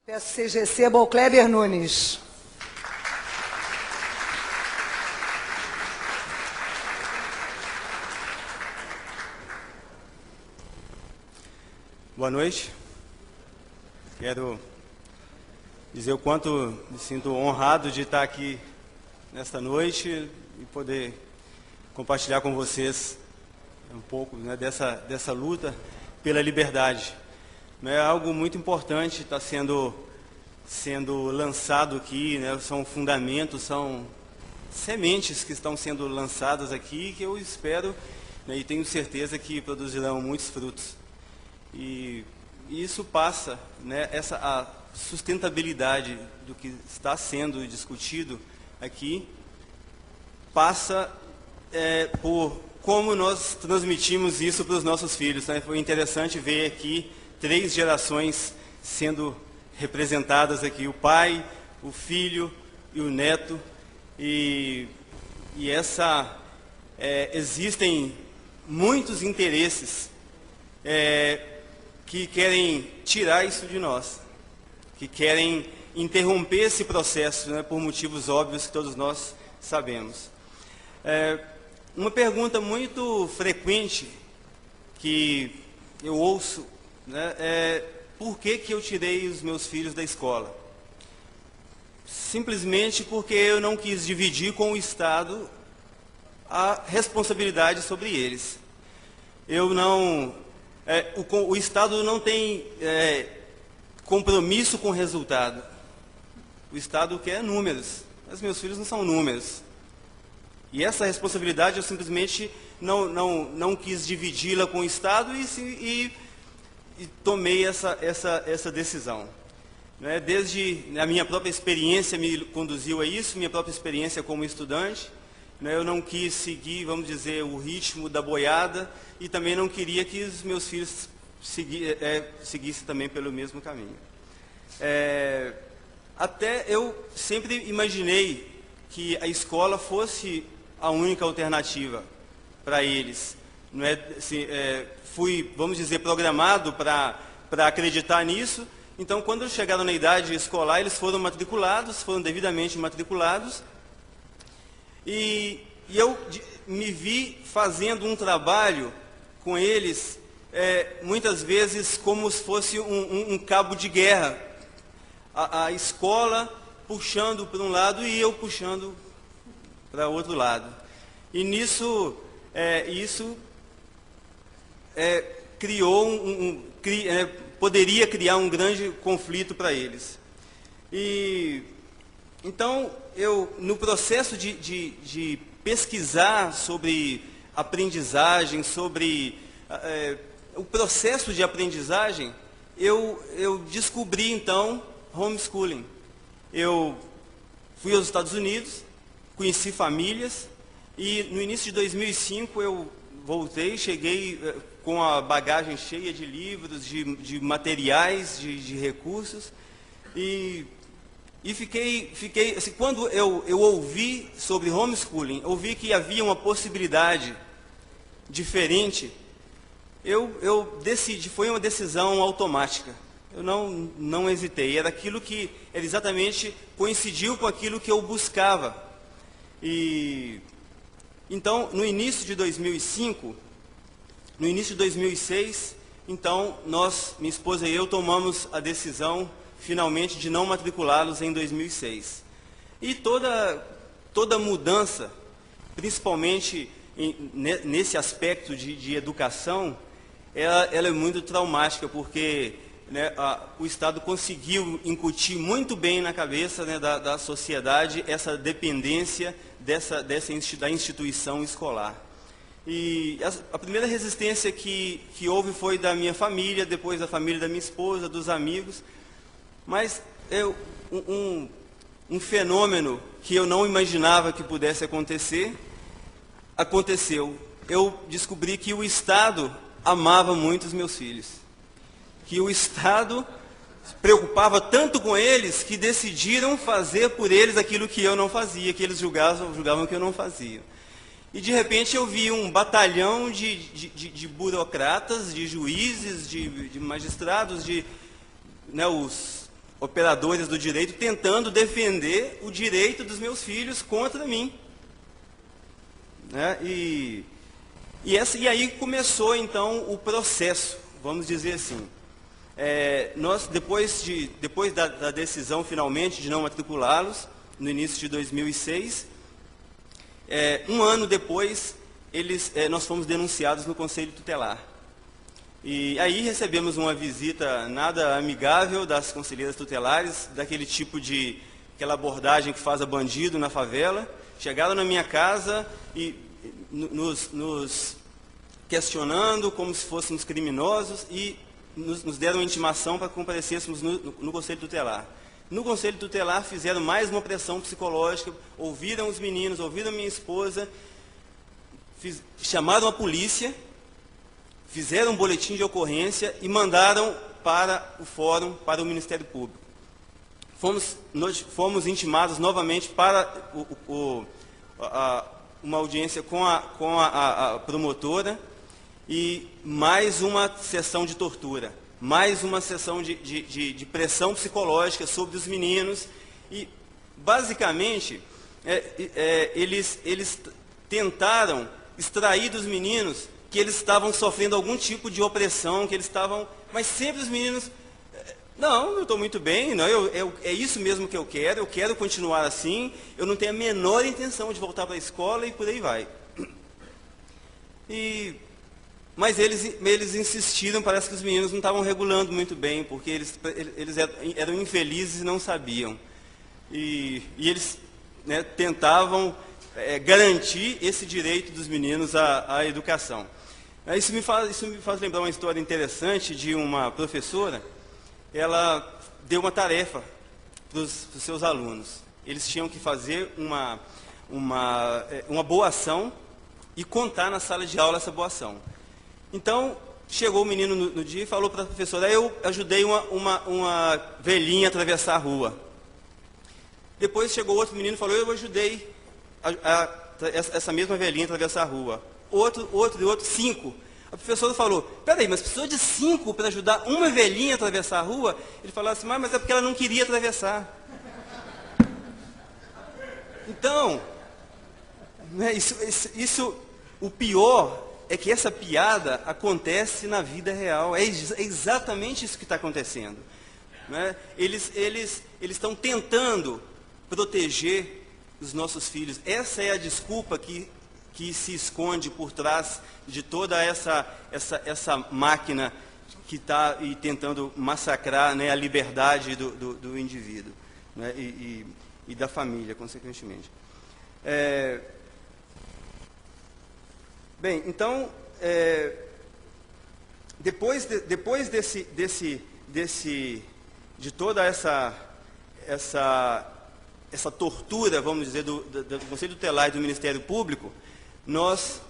Peço que vocês recebam o Kleber Nunes. Boa noite. Quero dizer o quanto me sinto honrado de estar aqui nesta noite e poder compartilhar com vocês um pouco, né, dessa luta pela liberdade. É algo muito importante, está sendo lançado aqui, né, são fundamentos, são sementes que estão sendo lançadas aqui que eu espero, né, e tenho certeza que produzirão muitos frutos. E isso passa, né, a sustentabilidade do que está sendo discutido aqui, passa por como nós transmitimos isso para os nossos filhos, né? Foi interessante ver aqui 3 gerações sendo representadas aqui, o pai, o filho e o neto, e existem muitos interesses que querem tirar isso de nós, que querem interromper esse processo, né, por motivos óbvios que todos nós sabemos. Uma pergunta muito frequente que eu ouço, né, é: por que eu tirei os meus filhos da escola? Simplesmente porque eu não quis dividir com o Estado a responsabilidade sobre eles. O Estado não tem compromisso com o resultado. O Estado quer números, mas meus filhos não são números. E essa responsabilidade eu simplesmente não quis dividi-la com o Estado e tomei essa decisão. Né? Desde a minha própria experiência me conduziu a isso, minha própria experiência como estudante. Né? Eu não quis seguir, vamos dizer, o ritmo da boiada e também não queria que os meus filhos seguissem também pelo mesmo caminho. Até eu sempre imaginei que a escola fosse a única alternativa para eles. Não é, assim, fui, vamos dizer, programado para acreditar nisso. Então, quando chegaram na idade escolar, eles foram devidamente matriculados. E eu me vi fazendo um trabalho com eles, muitas vezes como se fosse um cabo de guerra. A escola puxando para um lado e eu puxando para outro lado. E nisso, isso poderia criar um grande conflito para eles. Então, no processo de pesquisar sobre aprendizagem, sobre o processo de aprendizagem, eu descobri, então, homeschooling. Eu fui aos Estados Unidos, conheci famílias, e no início de 2005 eu voltei, cheguei com a bagagem cheia de livros, de materiais, de recursos, e fiquei assim, quando eu ouvi sobre homeschooling, ouvi que havia uma possibilidade diferente, eu decidi, foi uma decisão automática. Eu não hesitei, era exatamente coincidiu com aquilo que eu buscava. Então, no início de 2005, no início de 2006, então, minha esposa e eu, tomamos a decisão, finalmente, de não matriculá-los em 2006. E toda mudança, principalmente nesse aspecto de educação, ela é muito traumática, porque, né, o Estado conseguiu incutir muito bem na cabeça, né, da sociedade essa dependência da instituição escolar. E a primeira resistência que houve foi da minha família, depois da família da minha esposa, dos amigos. Mas um fenômeno que eu não imaginava que pudesse acontecer, aconteceu. Eu descobri que o Estado amava muito os meus filhos. Que o Estado se preocupava tanto com eles que decidiram fazer por eles aquilo que eu não fazia, que eles julgavam que eu não fazia. E de repente eu vi um batalhão de burocratas, de juízes, de magistrados, né, os operadores do direito tentando defender o direito dos meus filhos contra mim. Né? E aí começou, então, o processo, vamos dizer assim. Nós, depois da decisão, finalmente, de não matriculá-los, no início de 2006, um ano depois, nós fomos denunciados no Conselho Tutelar. E aí recebemos uma visita nada amigável das conselheiras tutelares, daquele tipo de, aquela abordagem que faz a bandido na favela. Chegaram na minha casa e nos questionando como se fôssemos criminosos e nos deram uma intimação para que comparecêssemos no Conselho Tutelar. No Conselho Tutelar fizeram mais uma pressão psicológica, ouviram os meninos, ouviram a minha esposa, chamaram a polícia, fizeram um boletim de ocorrência e mandaram para o fórum, para o Ministério Público. Fomos intimados novamente para uma audiência com a promotora e mais uma sessão de tortura, mais uma sessão de pressão psicológica sobre os meninos. E, basicamente, eles tentaram extrair dos meninos que eles estavam sofrendo algum tipo de opressão, que eles estavam... Mas sempre os meninos... Não, eu estou muito bem, não, é isso mesmo que eu quero continuar assim, eu não tenho a menor intenção de voltar para a escola e por aí vai. Mas eles insistiram, parece que os meninos não estavam regulando muito bem, porque eles eram infelizes e não sabiam. E eles, né, tentavam garantir esse direito dos meninos à educação. Isso me faz lembrar uma história interessante de uma professora. Ela deu uma tarefa para os seus alunos. Eles tinham que fazer uma boa ação e contar na sala de aula essa boa ação. Então, chegou o menino no dia e falou para a professora: eu ajudei uma velhinha a atravessar a rua. Depois chegou outro menino e falou: eu ajudei essa mesma velhinha a atravessar a rua. Outro, 5. A professora falou: peraí, mas precisou de 5 para ajudar uma velhinha a atravessar a rua? Ele falou assim: mas é porque ela não queria atravessar. Então, né, o pior é que essa piada acontece na vida real. É exatamente isso que está acontecendo. Né? Eles estão tentando proteger os nossos filhos. Essa é a desculpa que se esconde por trás de toda essa máquina que está tentando massacrar, né, a liberdade do indivíduo, né, e da família, consequentemente. Bem, então, depois de toda essa tortura, vamos dizer, do Conselho Tutelar e do Ministério Público, nós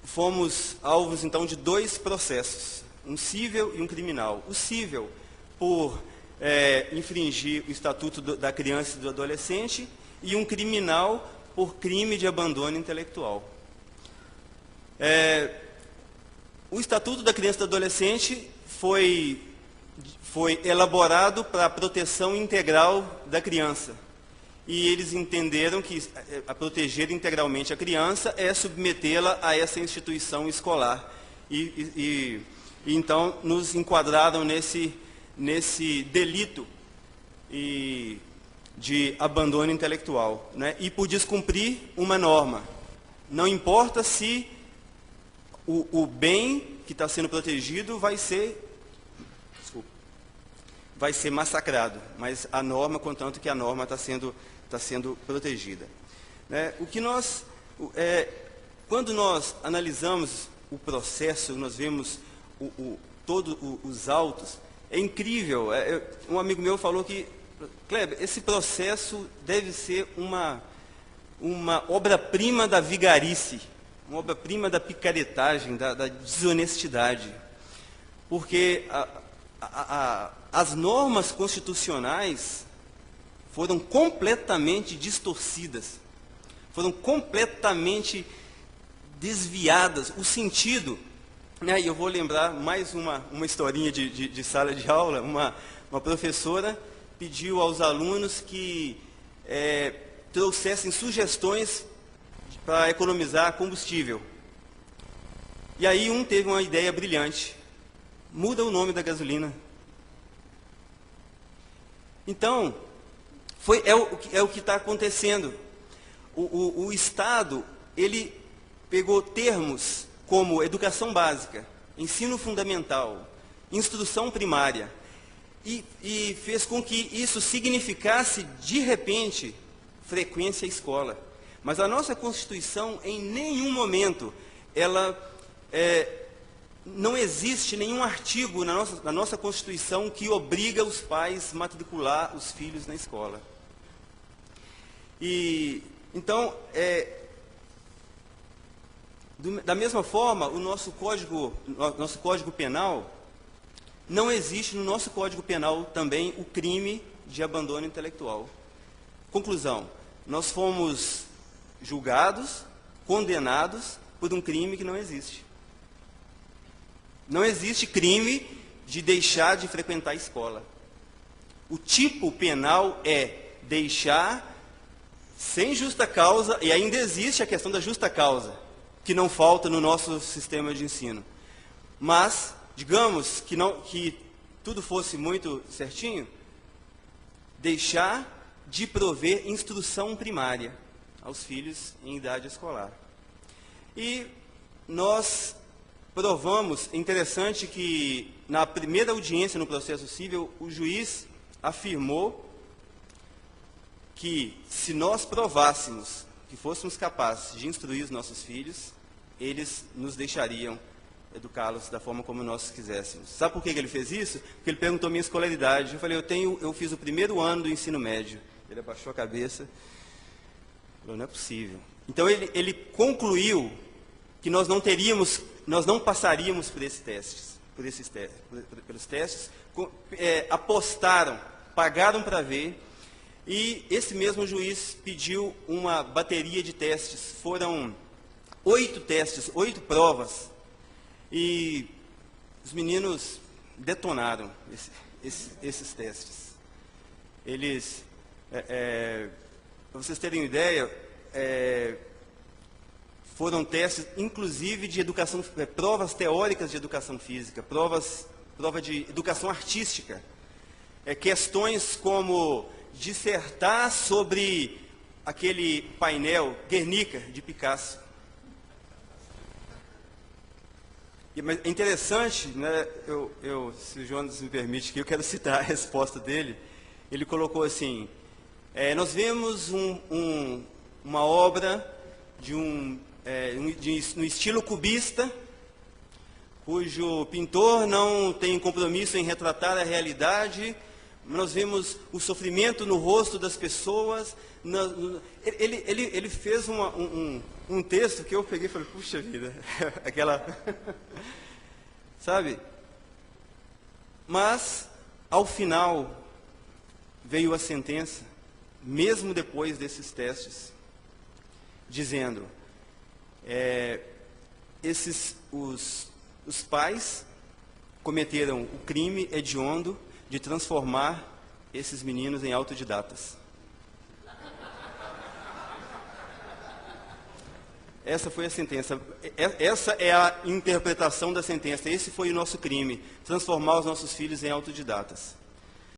fomos alvos, então, de 2 processos, um cível e um criminal. O cível, por infringir o Estatuto da Criança e do Adolescente, e um criminal por crime de abandono intelectual. O Estatuto da Criança e do Adolescente foi elaborado para a proteção integral da criança. E eles entenderam que a proteger integralmente a criança é submetê-la a essa instituição escolar. E então nos enquadraram nesse delito de abandono intelectual, né? E por descumprir uma norma. Não importa se o bem que está sendo protegido vai ser massacrado, mas a norma, contanto que a norma está sendo protegida. Né? Quando nós analisamos o processo, nós vemos todos os autos, é incrível. Um amigo meu falou que, Kleber, esse processo deve ser uma obra-prima da vigarice, uma obra-prima da picaretagem, da desonestidade. Porque as normas constitucionais foram completamente distorcidas, foram completamente desviadas. O sentido, né, e eu vou lembrar mais uma historinha de sala de aula. uma professora pediu aos alunos que trouxessem sugestões para economizar combustível. E aí um teve uma ideia brilhante: muda o nome da gasolina. Então, é o que está acontecendo. O Estado, ele pegou termos como educação básica, ensino fundamental, instrução primária, e fez com que isso significasse, de repente, frequência à escola. Mas a nossa Constituição, em nenhum momento, não existe nenhum artigo na nossa Constituição que obriga os pais a matricular os filhos na escola. Então, da mesma forma, o nosso Código Penal, não existe no nosso Código Penal também o crime de abandono intelectual. Conclusão: nós fomos julgados, condenados por um crime que não existe. Não existe crime de deixar de frequentar a escola. O tipo penal é deixar sem justa causa, e ainda existe a questão da justa causa, que não falta no nosso sistema de ensino. Mas, digamos que tudo fosse muito certinho, deixar de prover instrução primária aos filhos em idade escolar. E nós provamos, interessante que na primeira audiência no processo civil, o juiz afirmou que se nós provássemos que fôssemos capazes de instruir os nossos filhos, eles nos deixariam educá-los da forma como nós quiséssemos. Sabe por que ele fez isso? Porque ele perguntou minha escolaridade. Eu falei, eu fiz o primeiro ano do ensino médio. Ele abaixou a cabeça, falou, não é possível. Então ele concluiu que nós não passaríamos por esses testes, pelos testes, apostaram, pagaram para ver, e esse mesmo juiz pediu uma bateria de testes. Foram 8 testes, 8 provas, e os meninos detonaram esses testes. Eles, para vocês terem uma ideia, foram testes, inclusive, de educação, provas teóricas de educação física, prova de educação artística, questões como dissertar sobre aquele painel Guernica, de Picasso. Mas é interessante, né, se o Jonas me permite, que eu quero citar a resposta dele. Ele colocou assim, nós vemos uma obra no estilo cubista, cujo pintor não tem compromisso em retratar a realidade. Nós vemos o sofrimento no rosto das pessoas. Ele fez um texto que eu peguei e falei, puxa vida, aquela... Sabe? Mas, ao final, veio a sentença, mesmo depois desses testes, dizendo, os pais cometeram o crime hediondo de transformar esses meninos em autodidatas. Essa foi a sentença. Essa é a interpretação da sentença. Esse foi o nosso crime, transformar os nossos filhos em autodidatas.